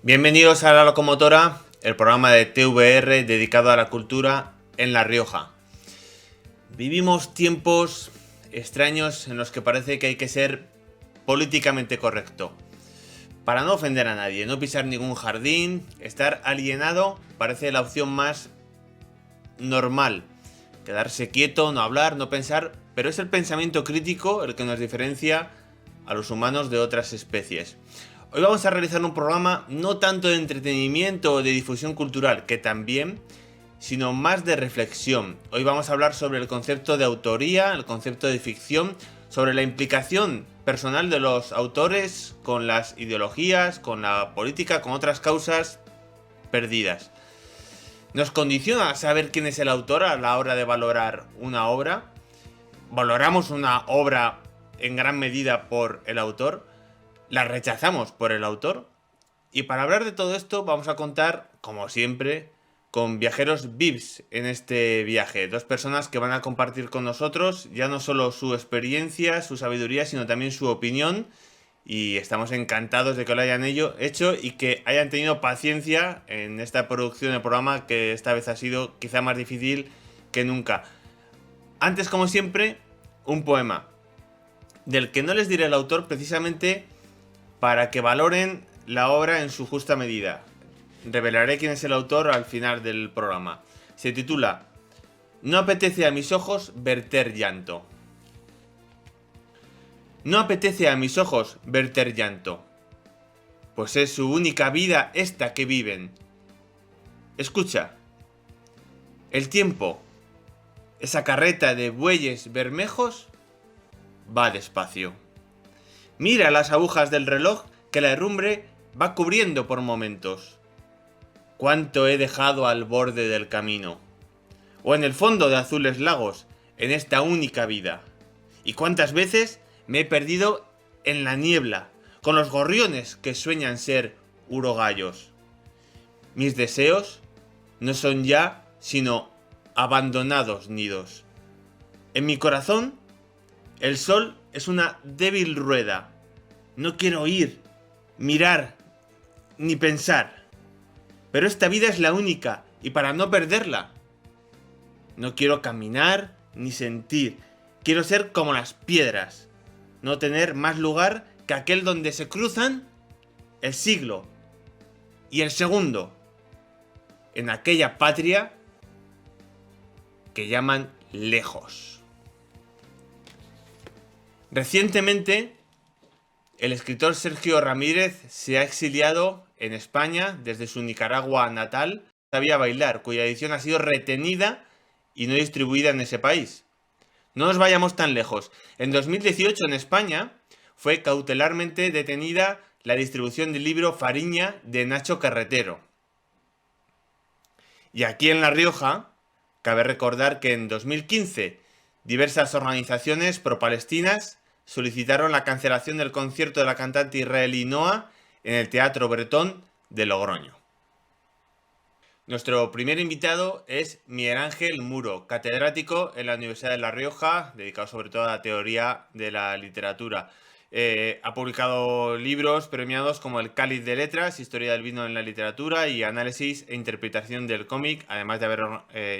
Bienvenidos a La Locomotora, el programa de TVR dedicado a la cultura en La Rioja. Vivimos tiempos extraños en los que parece que hay que ser políticamente correcto. Para no ofender a nadie, no pisar ningún jardín, estar alienado parece la opción más normal. Quedarse quieto, no hablar, no pensar, pero es el pensamiento crítico el que nos diferencia a los humanos de otras especies. Hoy vamos a realizar un programa no tanto de entretenimiento o de difusión cultural, que también, sino más de reflexión. Hoy vamos a hablar sobre el concepto de autoría, el concepto de ficción, sobre la implicación personal de los autores con las ideologías, con la política, con otras causas perdidas. ¿Nos condiciona saber quién es el autor a la hora de valorar una obra? ¿Valoramos una obra en gran medida por el autor? ¿La rechazamos por el autor? Y para hablar de todo esto vamos a contar, como siempre, con viajeros VIPs en este viaje. Dos personas que van a compartir con nosotros ya no solo su experiencia, su sabiduría, sino también su opinión. Y estamos encantados de que lo hayan hecho y que hayan tenido paciencia en esta producción del programa, que esta vez ha sido quizá más difícil que nunca. Antes, como siempre, un poema, del que no les diré el autor precisamente para que valoren la obra en su justa medida. Revelaré quién es el autor al final del programa. Se titula No apetece a mis ojos verter llanto. No apetece a mis ojos verter llanto, pues es su única vida esta que viven. Escucha, el tiempo, esa carreta de bueyes bermejos, va despacio. Mira las agujas del reloj que la herrumbre va cubriendo por momentos. Cuánto he dejado al borde del camino, o en el fondo de azules lagos, en esta única vida. Y cuántas veces me he perdido en la niebla, con los gorriones que sueñan ser urogallos. Mis deseos no son ya sino abandonados nidos. En mi corazón, el sol es una débil rueda. No quiero oír, mirar, ni pensar. Pero esta vida es la única, y para no perderla, no quiero caminar ni sentir. Quiero ser como las piedras, no tener más lugar que aquel donde se cruzan el siglo y el segundo, en aquella patria que llaman lejos. Recientemente, el escritor Sergio Ramírez se ha exiliado en España desde su Nicaragua natal, Sabía Bailar, cuya edición ha sido retenida y no distribuida en ese país. No nos vayamos tan lejos. En 2018 en España fue cautelarmente detenida la distribución del libro Fariña de Nacho Carretero. Y aquí en La Rioja, cabe recordar que en 2015 diversas organizaciones pro-palestinas solicitaron la cancelación del concierto de la cantante israelí Noa en el Teatro Bretón de Logroño. Nuestro primer invitado es Miguel Ángel Muro, catedrático en la Universidad de La Rioja, dedicado sobre todo a la teoría de la literatura. Ha publicado libros premiados como El Cáliz de Letras, Historia del vino en la literatura y Análisis e interpretación del cómic, además de haber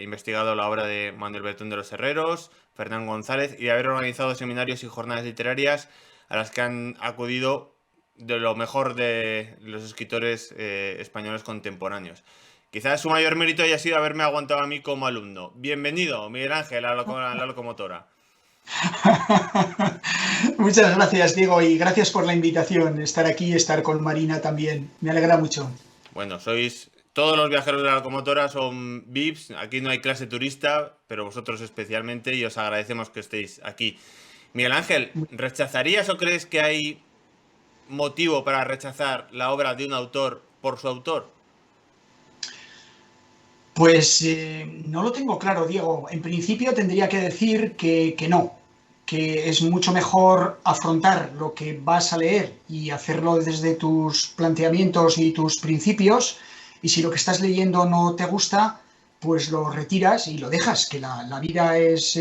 investigado la obra de Manuel Bertón de los Herreros, Fernán González, y de haber organizado seminarios y jornadas literarias a las que han acudido de lo mejor de los escritores españoles contemporáneos. Quizás su mayor mérito haya sido haberme aguantado a mí como alumno. Bienvenido, Miguel Ángel, a la locomotora. Muchas gracias, Diego, y gracias por la invitación. Estar aquí y estar con Marina también. Me alegra mucho. Bueno, todos los viajeros de la locomotora son VIPs. Aquí no hay clase turista, pero vosotros especialmente, y os agradecemos que estéis aquí. Miguel Ángel, ¿rechazarías o crees que hay motivo para rechazar la obra de un autor por su autor? Pues no lo tengo claro, Diego. En principio tendría que decir que no, que es mucho mejor afrontar lo que vas a leer y hacerlo desde tus planteamientos y tus principios, y si lo que estás leyendo no te gusta, pues lo retiras y lo dejas, que la vida es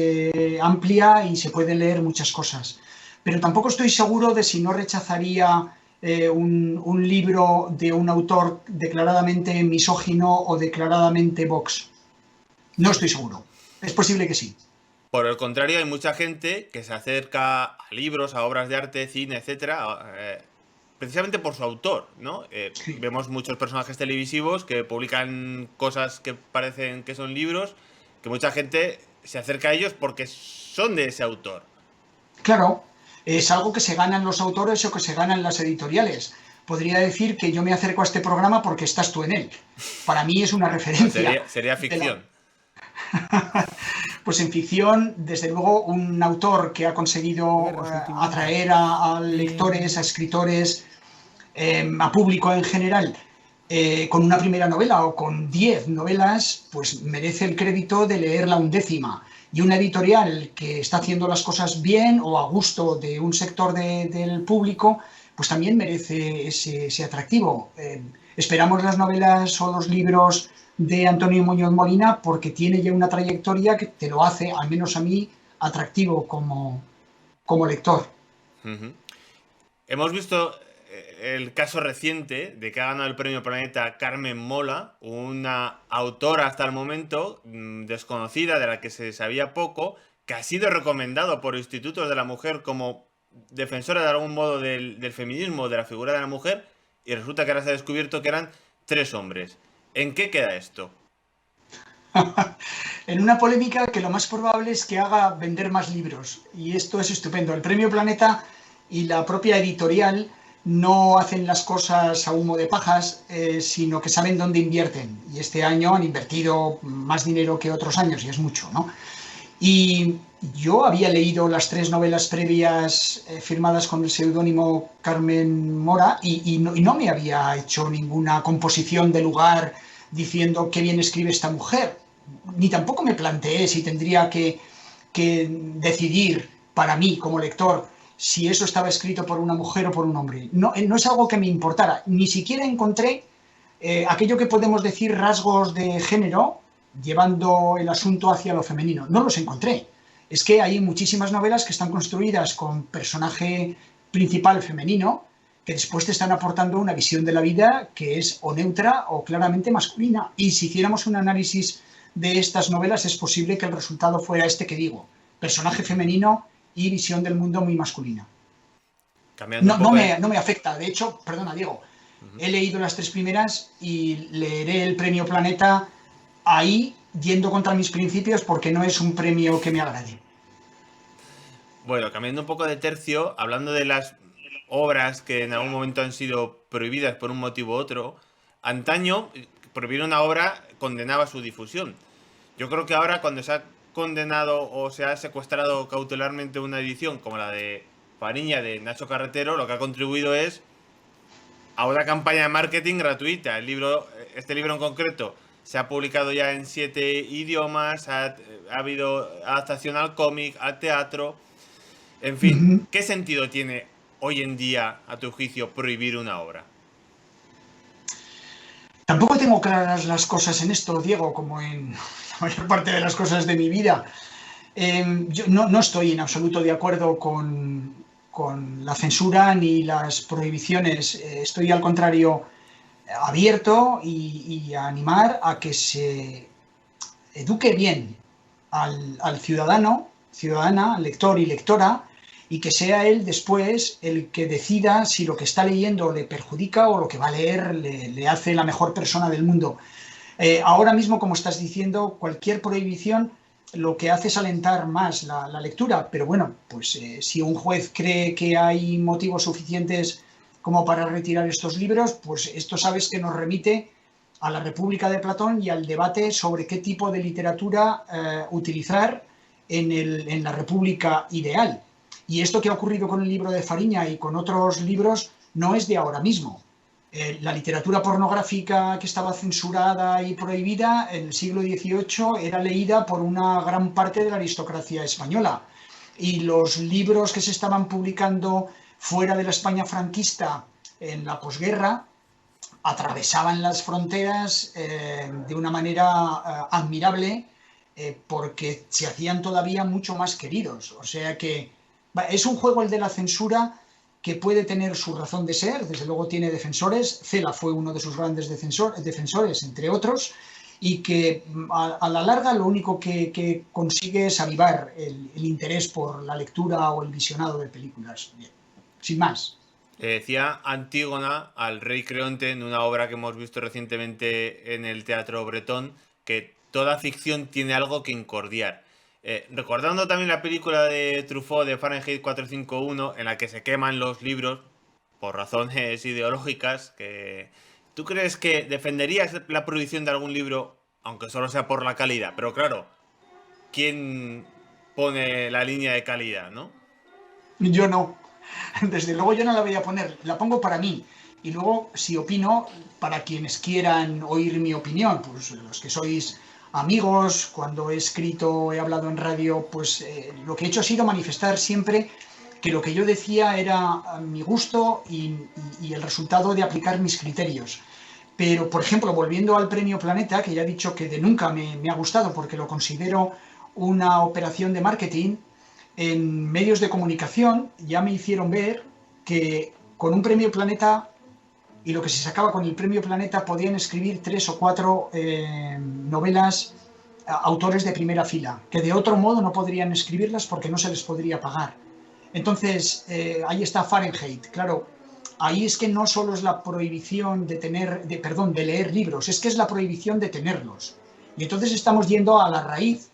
amplia y se pueden leer muchas cosas. Pero tampoco estoy seguro de si no rechazaría un libro de un autor declaradamente misógino o declaradamente Vox. No estoy seguro. Es posible que sí. Por el contrario, hay mucha gente que se acerca a libros, a obras de arte, cine, etcétera, precisamente por su autor, ¿no? Sí. Vemos muchos personajes televisivos que publican cosas que parecen que son libros, que mucha gente se acerca a ellos porque son de ese autor. Claro, es algo que se ganan los autores o que se ganan las editoriales. Podría decir que yo me acerco a este programa porque estás tú en él. Para mí es una No, referencia sería de la, ficción. pues en ficción, desde luego, un autor que ha conseguido Guerra Sentimientos. atraer a lectores, a escritores, a público en general, con una primera novela o con 10 novelas, pues merece el crédito de leer la undécima. Y una editorial que está haciendo las cosas bien o a gusto de un sector del público, pues también merece ese atractivo. Esperamos las novelas o los libros de Antonio Muñoz Molina porque tiene ya una trayectoria que te lo hace, al menos a mí, atractivo como lector. Ujú. Hemos visto el caso reciente de que ha ganado el premio Planeta Carmen Mola, una autora hasta el momento desconocida, de la que se sabía poco, que ha sido recomendado por institutos de la mujer como defensora de algún modo del feminismo, de la figura de la mujer, y resulta que ahora se ha descubierto que eran 3 hombres. ¿En qué queda esto? En una polémica que lo más probable es que haga vender más libros. Y esto es estupendo. El Premio Planeta y la propia editorial no hacen las cosas a humo de pajas, sino que saben dónde invierten. Y este año han invertido más dinero que otros años, y es mucho, ¿no? Y yo había leído las 3 novelas previas firmadas con el seudónimo Carmen Mora y no me había hecho ninguna composición de lugar diciendo qué bien escribe esta mujer. Ni tampoco me planteé si tendría que decidir para mí como lector si eso estaba escrito por una mujer o por un hombre. No, no es algo que me importara. Ni siquiera encontré aquello que podemos decir rasgos de género llevando el asunto hacia lo femenino. No los encontré. Es que hay muchísimas novelas que están construidas con personaje principal femenino que después te están aportando una visión de la vida que es o neutra o claramente masculina. Y si hiciéramos un análisis de estas novelas es posible que el resultado fuera este que digo, personaje femenino y visión del mundo muy masculina. Cambiando No, un no, poco me, de... no me afecta, de hecho, perdona Diego, Ujú. he leído las 3 primeras y leeré el premio Planeta ahí yendo contra mis principios porque no es un premio que me agrade. Bueno, cambiando un poco de tercio, hablando de las obras que en algún momento han sido prohibidas por un motivo u otro, antaño prohibir una obra condenaba su difusión. Yo creo que ahora cuando se ha condenado o se ha secuestrado cautelarmente una edición como la de Fariña de Nacho Carretero, lo que ha contribuido es a una campaña de marketing gratuita. Este libro en concreto se ha publicado ya en 7 idiomas, ha habido adaptación al cómic, al teatro. En Uh fin, -huh. ¿qué sentido tiene hoy en día, a tu juicio, prohibir una obra? Tampoco tengo claras las cosas en esto, Diego, como en la mayor parte de las cosas de mi vida. Yo no estoy en absoluto de acuerdo con la censura ni las prohibiciones. Estoy al contrario abierto y a animar a que se eduque bien al ciudadano, ciudadana, lector y lectora, y que sea él después el que decida si lo que está leyendo le perjudica o lo que va a leer le hace la mejor persona del mundo. Ahora mismo, como estás diciendo, cualquier prohibición lo que hace es alentar más la lectura, pero bueno, pues si un juez cree que hay motivos suficientes como para retirar estos libros, pues esto sabes que nos remite a la República de Platón y al debate sobre qué tipo de literatura utilizar en la República ideal. Y esto que ha ocurrido con el libro de Fariña y con otros libros no es de ahora mismo. La literatura pornográfica que estaba censurada y prohibida en el siglo XVIII era leída por una gran parte de la aristocracia española. Y los libros que se estaban publicando fuera de la España franquista en la posguerra atravesaban las fronteras de una manera admirable porque se hacían todavía mucho más queridos. O sea que es un juego el de la censura que puede tener su razón de ser, desde luego tiene defensores, Cela fue uno de sus grandes defensores, entre otros, y que a la larga lo único que consigue es avivar el interés por la lectura o el visionado de películas. Bien, sin más. Le decía Antígona al rey Creonte en una obra que hemos visto recientemente en el Teatro Bretón, que toda ficción tiene algo que incordiar. Recordando también la película de Truffaut de Fahrenheit 451, en la que se queman los libros por razones ideológicas, ¿tú crees que defenderías la prohibición de algún libro, aunque solo sea por la calidad? Pero claro, ¿quién pone la línea de calidad, no? Yo no, desde luego yo no la voy a poner, la pongo para mí. Y luego, si opino, para quienes quieran oír mi opinión, pues los que sois amigos, cuando he escrito, he hablado en radio, pues lo que he hecho ha sido manifestar siempre que lo que yo decía era mi gusto y el resultado de aplicar mis criterios. Pero, por ejemplo, volviendo al Premio Planeta, que ya he dicho que de nunca me ha gustado porque lo considero una operación de marketing, en medios de comunicación ya me hicieron ver que con un Premio Planeta y lo que se sacaba con el Premio Planeta podían escribir 3 o 4 novelas autores de primera fila, que de otro modo no podrían escribirlas porque no se les podría pagar. Entonces, ahí está Fahrenheit. Claro, ahí es que no solo es la prohibición de leer libros, es que es la prohibición de tenerlos. Y entonces estamos yendo a la raíz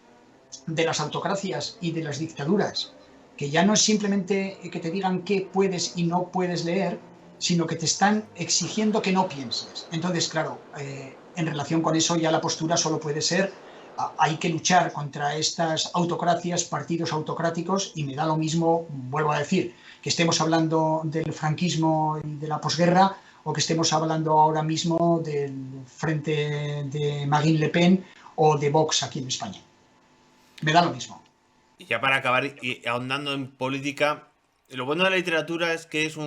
de las autocracias y de las dictaduras, que ya no es simplemente que te digan qué puedes y no puedes leer, sino que te están exigiendo que no pienses. Entonces, claro, en relación con eso ya la postura solo puede ser hay que luchar contra estas autocracias, partidos autocráticos, y me da lo mismo, vuelvo a decir, que estemos hablando del franquismo y de la posguerra o que estemos hablando ahora mismo del frente de Marine Le Pen o de Vox aquí en España. Me da lo mismo. Y ya para acabar y ahondando en política, lo bueno de la literatura es que es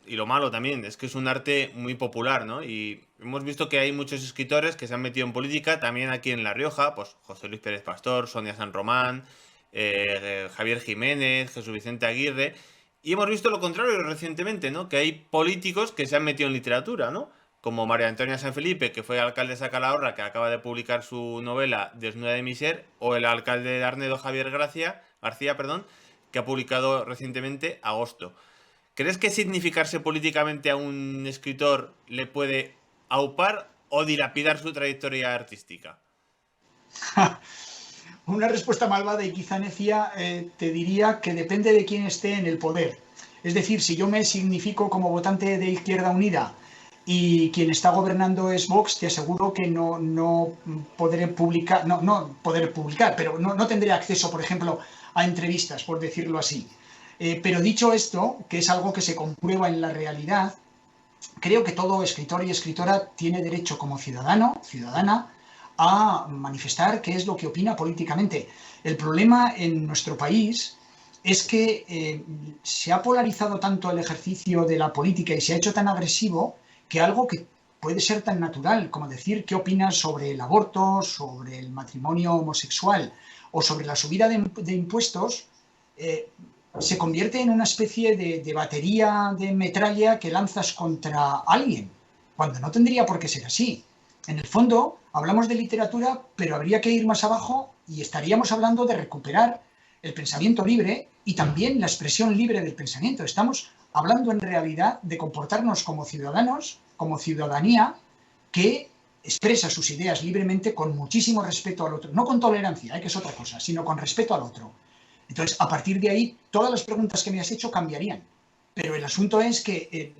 y lo malo también, es que es un arte muy popular, ¿no? Y hemos visto que hay muchos escritores que se han metido en política, también aquí en La Rioja, pues José Luis Pérez Pastor, Sonia San Román, Javier Jiménez, Jesús Vicente Aguirre. Y hemos visto lo contrario recientemente, ¿no? Que hay políticos que se han metido en literatura, ¿no? Como María Antonia San Felipe, que fue alcaldesa de Calahorra, que acaba de publicar su novela Desnuda de mi ser, o el alcalde de Arnedo, Javier García, perdón, que ha publicado recientemente Agosto. ¿Crees que significarse políticamente a un escritor le puede aupar o dilapidar su trayectoria artística? Una respuesta malvada y quizá necia, te diría que depende de quién esté en el poder. Es decir, si yo me significo como votante de Izquierda Unida y quien está gobernando es Vox, te aseguro que no podré publicar, no podré publicar, pero no tendré acceso, por ejemplo, a entrevistas, por decirlo así. Pero dicho esto, que es algo que se comprueba en la realidad, creo que todo escritor y escritora tiene derecho como ciudadana, a manifestar qué es lo que opina políticamente. El problema en nuestro país es que se ha polarizado tanto el ejercicio de la política y se ha hecho tan agresivo que algo que puede ser tan natural como decir qué opinas sobre el aborto, sobre el matrimonio homosexual o sobre la subida de impuestos, eh, se convierte en una especie de batería de metralla que lanzas contra alguien, cuando no tendría por qué ser así. En el fondo, hablamos de literatura, pero habría que ir más abajo y estaríamos hablando de recuperar el pensamiento libre y también la expresión libre del pensamiento. Estamos hablando en realidad de comportarnos como ciudadanos, como ciudadanía, que expresa sus ideas libremente con muchísimo respeto al otro. No con tolerancia, que es otra cosa, sino con respeto al otro. Entonces, a partir de ahí, todas las preguntas que me has hecho cambiarían. Pero el asunto es que,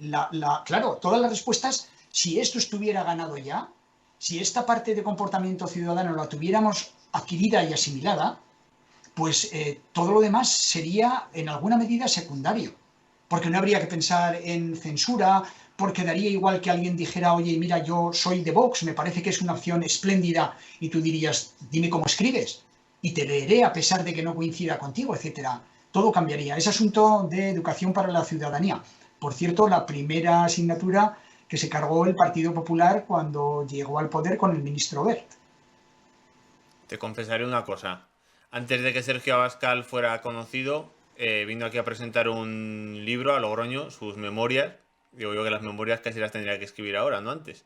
claro, todas las respuestas, si esto estuviera ganado ya, si esta parte de comportamiento ciudadano la tuviéramos adquirida y asimilada, pues todo lo demás sería en alguna medida secundario. Porque no habría que pensar en censura, porque daría igual que alguien dijera, oye, mira, yo soy de Vox, me parece que es una opción espléndida, y tú dirías, dime cómo escribes, y te leeré a pesar de que no coincida contigo, etcétera. Todo cambiaría. Es asunto de educación para la ciudadanía. Por cierto, la primera asignatura que se cargó el Partido Popular cuando llegó al poder con el ministro Wert. Te confesaré una cosa. Antes de que Sergio Abascal fuera conocido, vino aquí a presentar un libro a Logroño, sus memorias. Digo yo que las memorias casi las tendría que escribir ahora, no antes.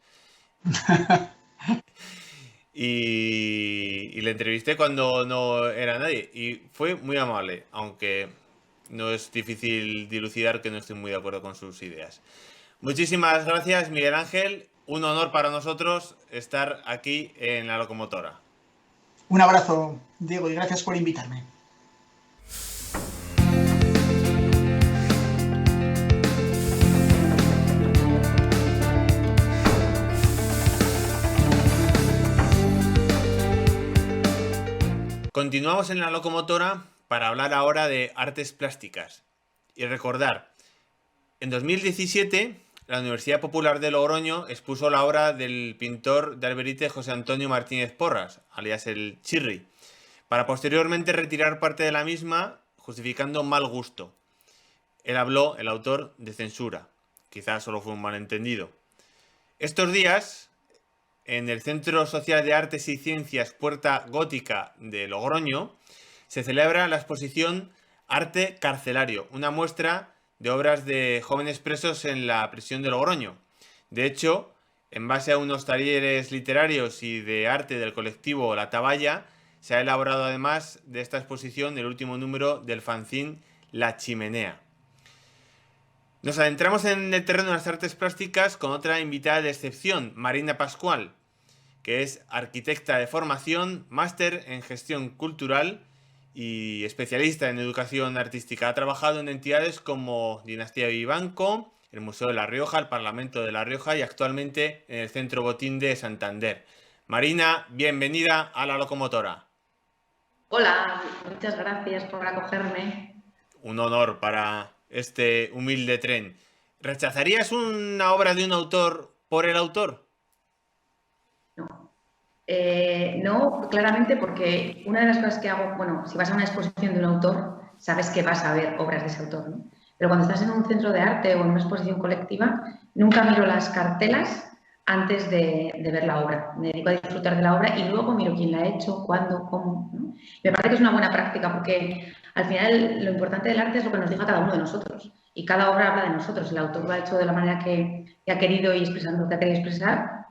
Y le entrevisté cuando no era nadie. Y fue muy amable, aunque no es difícil dilucidar que no estoy muy de acuerdo con sus ideas. Muchísimas gracias, Miguel Ángel. Un honor para nosotros estar aquí en La Locomotora. Un abrazo, Diego, y gracias por invitarme. Continuamos en La Locomotora para hablar ahora de artes plásticas. Y recordar, en 2017 la Universidad Popular de Logroño expuso la obra del pintor de Alberite José Antonio Martínez Porras, alias el Chirri, para posteriormente retirar parte de la misma justificando mal gusto. Él habló, el autor, de censura. Quizás solo fue un malentendido. Estos días, en el Centro Social de Artes y Ciencias Puerta Gótica de Logroño, se celebra la exposición Arte Carcelario, una muestra de obras de jóvenes presos en la prisión de Logroño. De hecho, en base a unos talleres literarios y de arte del colectivo La Taballa, se ha elaborado además de esta exposición el último número del fanzine La Chimenea. Nos adentramos en el terreno de las artes plásticas con otra invitada de excepción, Marina Pascual, que es arquitecta de formación, máster en gestión cultural y especialista en educación artística. Ha trabajado en entidades como Dinastía Vivanco, el Museo de La Rioja, el Parlamento de La Rioja y actualmente en el Centro Botín de Santander. Marina, bienvenida a La Locomotora. Hola, muchas gracias por acogerme. Un honor para este humilde tren. ¿Rechazarías una obra de un autor por el autor? No, claramente porque una de las cosas que hago, bueno, si vas a una exposición de un autor, sabes que vas a ver obras de ese autor, ¿no? Pero cuando estás en un centro de arte o en una exposición colectiva, nunca miro las cartelas antes de ver la obra. Me dedico a disfrutar de la obra y luego miro quién la ha hecho, cuándo, cómo, ¿no? Me parece que es una buena práctica porque al final lo importante del arte es lo que nos diga cada uno de nosotros. Y cada obra habla de nosotros. El autor lo ha hecho de la manera que ha querido y expresando lo que ha querido expresar,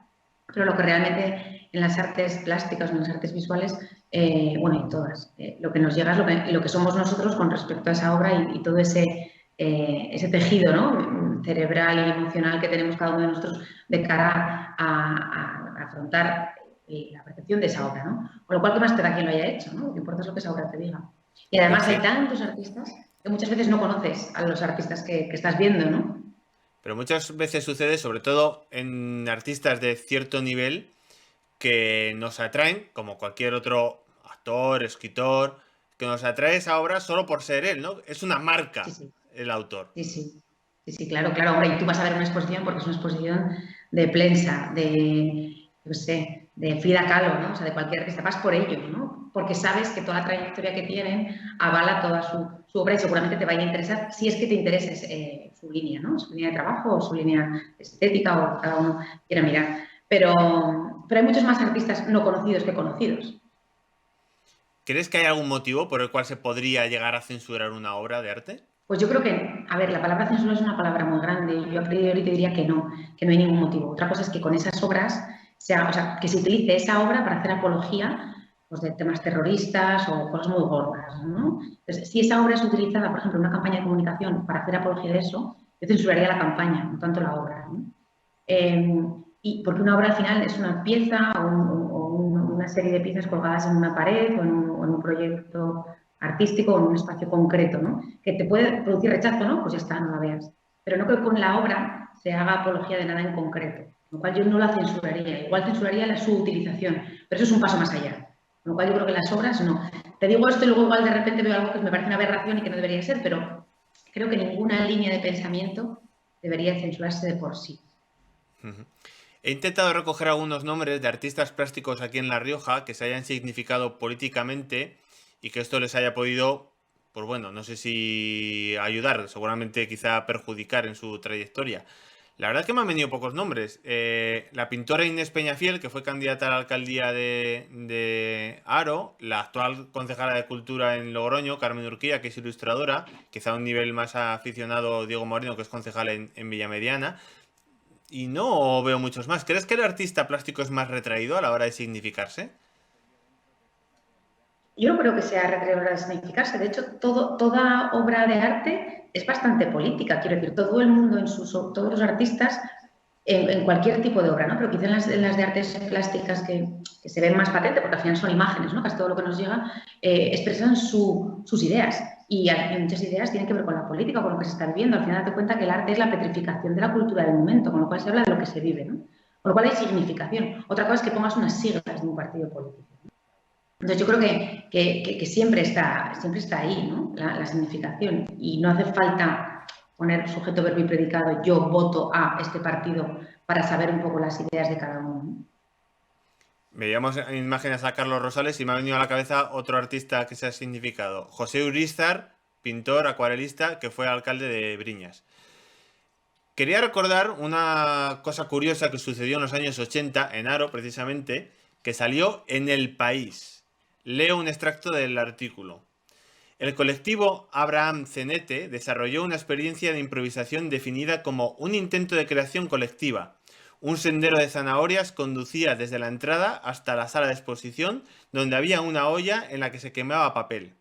pero lo que realmente en las artes plásticas o en las artes visuales, bueno, en todas, lo que nos llega es lo que somos nosotros con respecto a esa obra y todo ese tejido, ¿no?, cerebral y emocional que tenemos cada uno de nosotros de cara a afrontar la percepción de esa obra, ¿no? Con lo cual, ¿qué más te da quien lo haya hecho, ¿no? Lo que importa es lo que esa obra te diga. Y además hay tantos artistas que muchas veces no conoces a los artistas que estás viendo, ¿no? Pero muchas veces sucede, sobre todo en artistas de cierto nivel, que nos atraen, como cualquier otro actor, escritor, que nos atrae esa obra solo por ser él, ¿no? Es una marca, Sí, sí. el autor. Sí, sí. Sí, sí, claro, claro. Hombre, y tú vas a ver una exposición porque es una exposición de Plensa, yo sé, de Frida Kahlo, ¿no? O sea, de cualquier artista. Vas por ello, ¿no? Porque sabes que toda la trayectoria que tienen avala toda su obra y seguramente te vaya a interesar si es que te interesa su línea, ¿no? Su línea de trabajo o su línea estética o cada uno quiera mirar. Pero hay muchos más artistas no conocidos que conocidos. ¿Crees que hay algún motivo por el cual se podría llegar a censurar una obra de arte? Pues yo creo que, a ver, la palabra censura es una palabra muy grande y yo a priori te diría que no hay ningún motivo. Otra cosa es que con esas obras, que se utilice esa obra para hacer apología, pues, de temas terroristas o cosas muy gordas, ¿no? Entonces, si esa obra es utilizada, por ejemplo, en una campaña de comunicación para hacer apología de eso, yo censuraría la campaña, no tanto la obra, ¿no? Y porque una obra al final es una pieza o una serie de piezas colgadas en una pared o en un proyecto artístico o en un espacio concreto, ¿no? Que te puede producir rechazo, ¿no? Pues ya está, no la veas. Pero no creo que con la obra se haga apología de nada en concreto, con lo cual yo no la censuraría. Igual censuraría su utilización, pero eso es un paso más allá. Con lo cual yo creo que las obras no. Te digo esto y luego igual de repente veo algo que me parece una aberración y que no debería ser, pero creo que ninguna línea de pensamiento debería censurarse de por sí. He intentado recoger algunos nombres de artistas plásticos aquí en La Rioja que se hayan significado políticamente y que esto les haya podido, pues bueno, no sé si ayudar, seguramente quizá perjudicar en su trayectoria. La verdad es que me han venido pocos nombres. La pintora Inés Peñafiel, que fue candidata a la alcaldía de Haro, la actual concejala de Cultura en Logroño, Carmen Urquía, que es ilustradora, quizá a un nivel más aficionado Diego Moreno, que es concejal en Villamediana, y no veo muchos más. ¿Crees que el artista plástico es más retraído a la hora de significarse? Yo no creo que sea retraído a significarse. De hecho, toda obra de arte es bastante política. Quiero decir, todo el mundo, todos los artistas, en cualquier tipo de obra, ¿no? Pero quizá en las de artes plásticas que se ven más patente, porque al final son imágenes, ¿no? Casi todo lo que nos llega, expresan sus ideas. Y muchas ideas tienen que ver con la política, con lo que se está viviendo. Al final te cuenta que el arte es la petrificación de la cultura del momento, con lo cual se habla de lo que se vive, ¿no? Con lo cual hay significación. Otra cosa es que pongas unas siglas de un partido político. Entonces yo creo que siempre está ahí, ¿no? La significación, y no hace falta poner sujeto, verbo y predicado, yo voto a este partido para saber un poco las ideas de cada uno, ¿no? Veíamos imágenes a Carlos Rosales y me ha venido a la cabeza otro artista que se ha significado. José Urizar, pintor, acuarelista, que fue alcalde de Briñas. Quería recordar una cosa curiosa que sucedió en los años 80, en Haro precisamente, que salió en El País. Leo un extracto del artículo. El colectivo Abraham Cenete desarrolló una experiencia de improvisación definida como un intento de creación colectiva. Un sendero de zanahorias conducía desde la entrada hasta la sala de exposición, donde había una olla en la que se quemaba papel.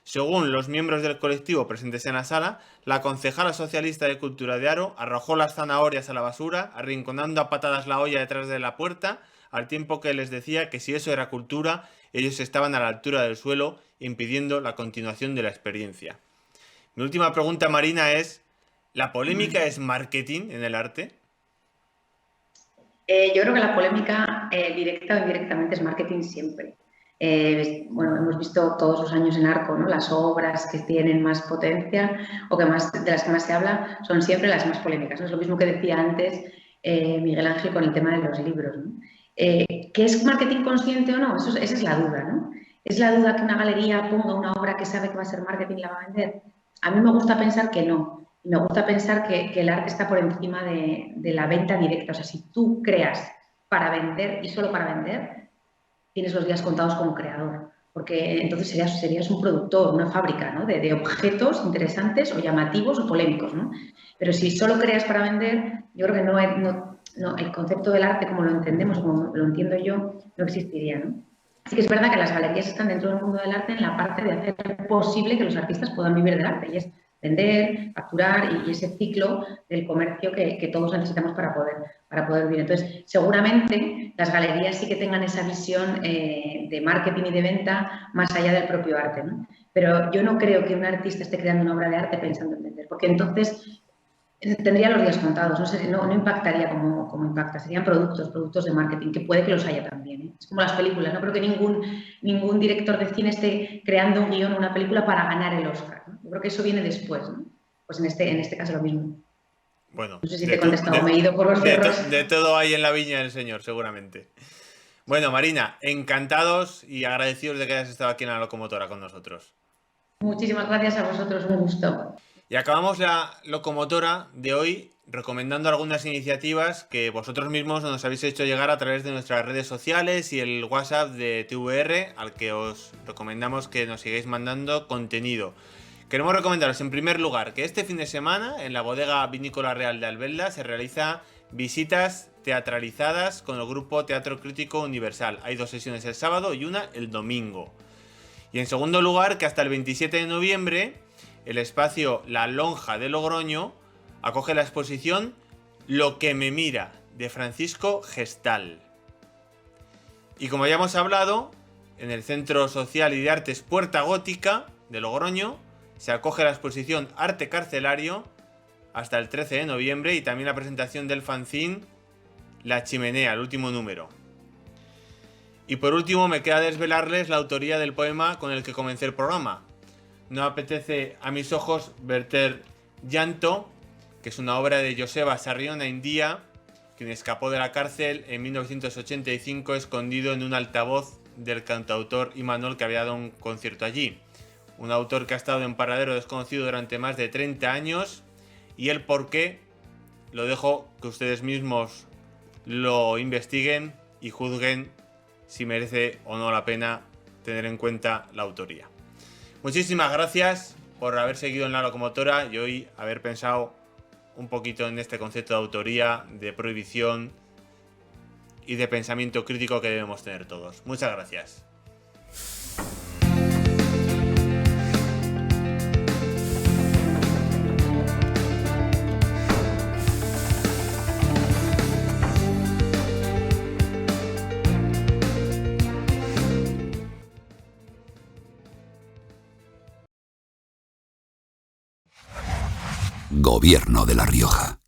Según los miembros del colectivo presentes en la sala, la concejala socialista de Cultura de Haro arrojó las zanahorias a la basura, arrinconando a patadas la olla detrás de la puerta, al tiempo que les decía que si eso era cultura, ellos estaban a la altura del suelo, impidiendo la continuación de la experiencia. Mi última pregunta, Marina, es: ¿la polémica es marketing en el arte? Yo creo que la polémica, directa o indirectamente, es marketing siempre. Bueno, hemos visto todos los años en Arco, ¿no? Las obras que tienen más potencia o de las que más se habla son siempre las más polémicas, ¿no? Es lo mismo que decía antes Miguel Ángel con el tema de los libros, ¿no? ¿Qué es marketing consciente o no? Esa es la duda, ¿no? ¿Es la duda que una galería ponga una obra que sabe que va a ser marketing y la va a vender? A mí me gusta pensar que no. Me gusta pensar que el arte está por encima de la venta directa. O sea, si tú creas para vender y solo para vender, tienes los días contados como creador. Porque entonces serías un productor, una fábrica, ¿no? De objetos interesantes o llamativos o polémicos, ¿no? Pero si solo creas para vender, yo creo que el concepto del arte como lo entendemos, como lo entiendo yo, no existiría, ¿no? Así que es verdad que las galerías están dentro del mundo del arte en la parte de hacer posible que los artistas puedan vivir del arte, y es vender, facturar y ese ciclo del comercio que todos necesitamos para poder vivir. Entonces, seguramente las galerías sí que tengan esa visión de marketing y de venta más allá del propio arte, ¿no? Pero yo no creo que un artista esté creando una obra de arte pensando en vender, porque entonces tendría los días contados, no impactaría como impacta, serían productos de marketing, que puede que los haya también, ¿eh? Es como las películas, no creo que ningún director de cine esté creando un guión o una película para ganar el Oscar, ¿no? Yo creo que eso viene después, ¿no? Pues en este caso lo mismo. Bueno, no sé si te he contestado, me he ido por los cerros. De todo hay en la viña del Señor, seguramente. Bueno, Marina, encantados y agradecidos de que hayas estado aquí en La Locomotora con nosotros. Muchísimas gracias a vosotros, un gusto. Y acabamos la Locomotora de hoy recomendando algunas iniciativas que vosotros mismos nos habéis hecho llegar a través de nuestras redes sociales y el WhatsApp de TVR, al que os recomendamos que nos sigáis mandando contenido. Queremos recomendaros en primer lugar que este fin de semana en la Bodega Vinícola Real de Albelda se realiza visitas teatralizadas con el grupo Teatro Crítico Universal. Hay 2 sesiones el sábado y una el domingo. Y en segundo lugar, que hasta el 27 de noviembre el espacio La Lonja de Logroño acoge la exposición Lo que me mira, de Francisco Gestal. Y como ya hemos hablado, en el Centro Social y de Artes Puerta Gótica de Logroño se acoge la exposición Arte Carcelario hasta el 13 de noviembre y también la presentación del fanzine La Chimenea, el último número. Y por último me queda desvelarles la autoría del poema con el que comencé el programa. No apetece a mis ojos verter llanto, que es una obra de Joseba Sarriona India, quien escapó de la cárcel en 1985 escondido en un altavoz del cantautor Imanol, que había dado un concierto allí. Un autor que ha estado en paradero desconocido durante más de 30 años y el por qué lo dejo que ustedes mismos lo investiguen y juzguen si merece o no la pena tener en cuenta la autoría. Muchísimas gracias por haber seguido en La Locomotora y hoy haber pensado un poquito en este concepto de autoría, de prohibición y de pensamiento crítico que debemos tener todos. Muchas gracias. Gobierno de La Rioja.